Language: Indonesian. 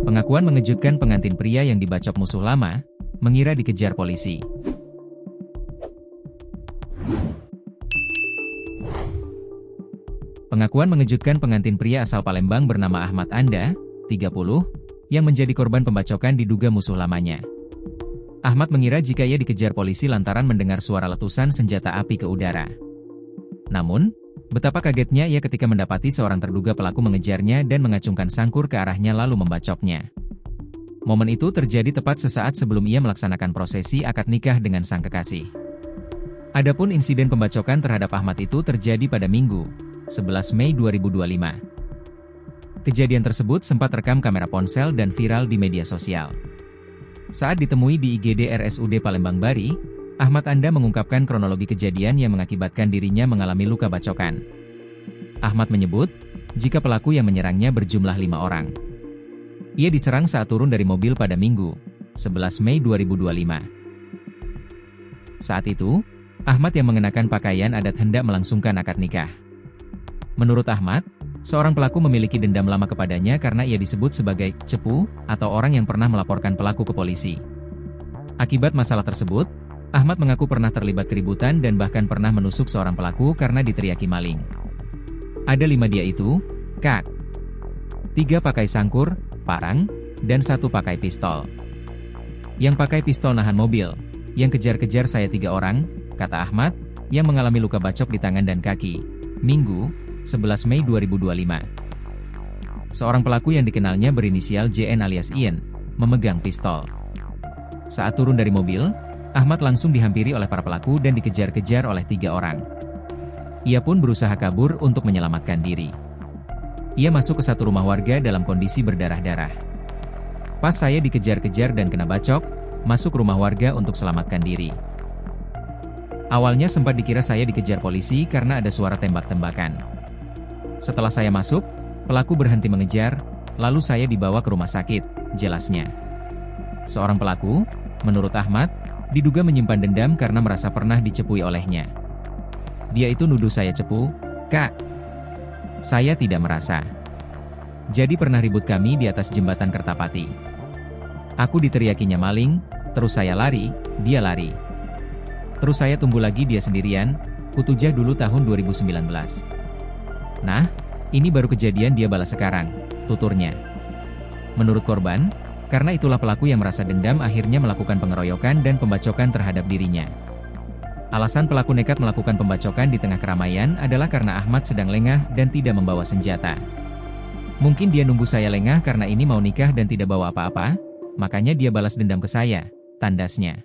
Pengakuan mengejutkan pengantin pria yang dibacok musuh lama, mengira dikejar polisi. Pengakuan mengejutkan pengantin pria asal Palembang bernama Ahmad Anda, 30, yang menjadi korban pembacokan diduga musuh lamanya. Ahmad mengira jika ia dikejar polisi lantaran mendengar suara letusan senjata api ke udara. Namun, betapa kagetnya ia ketika mendapati seorang terduga pelaku mengejarnya dan mengacungkan sangkur ke arahnya lalu membacoknya. Momen itu terjadi tepat sesaat sebelum ia melaksanakan prosesi akad nikah dengan sang kekasih. Adapun insiden pembacokan terhadap Ahmad itu terjadi pada Minggu, 11 Mei 2025. Kejadian tersebut sempat rekam kamera ponsel dan viral di media sosial. Saat ditemui di IGD RSUD Palembang Bari, Ahmad Anda mengungkapkan kronologi kejadian yang mengakibatkan dirinya mengalami luka bacokan. Ahmad menyebut, jika pelaku yang menyerangnya berjumlah 5 orang. Ia diserang saat turun dari mobil pada Minggu, 11 Mei 2025. Saat itu, Ahmad yang mengenakan pakaian adat hendak melangsungkan akad nikah. Menurut Ahmad, seorang pelaku memiliki dendam lama kepadanya karena ia disebut sebagai cepu atau orang yang pernah melaporkan pelaku ke polisi. Akibat masalah tersebut, Ahmad mengaku pernah terlibat keributan dan bahkan pernah menusuk seorang pelaku karena diteriaki maling. Ada 5 dia itu, Kak. 3 pakai sangkur, parang, dan 1 pakai pistol. Yang pakai pistol nahan mobil, yang kejar-kejar saya 3 orang, kata Ahmad, yang mengalami luka bacok di tangan dan kaki. Minggu, 11 Mei 2025. Seorang pelaku yang dikenalnya berinisial JN alias Ian, memegang pistol. Saat turun dari mobil, Ahmad langsung dihampiri oleh para pelaku dan dikejar-kejar oleh 3 orang. Ia pun berusaha kabur untuk menyelamatkan diri. Ia masuk ke satu rumah warga dalam kondisi berdarah-darah. Pas saya dikejar-kejar dan kena bacok, masuk rumah warga untuk selamatkan diri. Awalnya sempat dikira saya dikejar polisi karena ada suara tembak-tembakan. Setelah saya masuk, pelaku berhenti mengejar, lalu saya dibawa ke rumah sakit, jelasnya. Seorang pelaku, menurut Ahmad, diduga menyimpan dendam karena merasa pernah dicepui olehnya. Dia itu nuduh saya cepu, Kak. Saya tidak merasa. Jadi pernah ribut kami di atas jembatan Kertapati. Aku diteriakinya maling, terus saya lari, dia lari. Terus saya tunggu lagi dia sendirian, kutujah dulu tahun 2019. Nah, ini baru kejadian dia balas sekarang, tuturnya. Menurut korban, karena itulah pelaku yang merasa dendam akhirnya melakukan pengeroyokan dan pembacokan terhadap dirinya. Alasan pelaku nekat melakukan pembacokan di tengah keramaian adalah karena Ahmad sedang lengah dan tidak membawa senjata. Mungkin dia nunggu saya lengah karena ini mau nikah dan tidak bawa apa-apa, makanya dia balas dendam ke saya, tandasnya.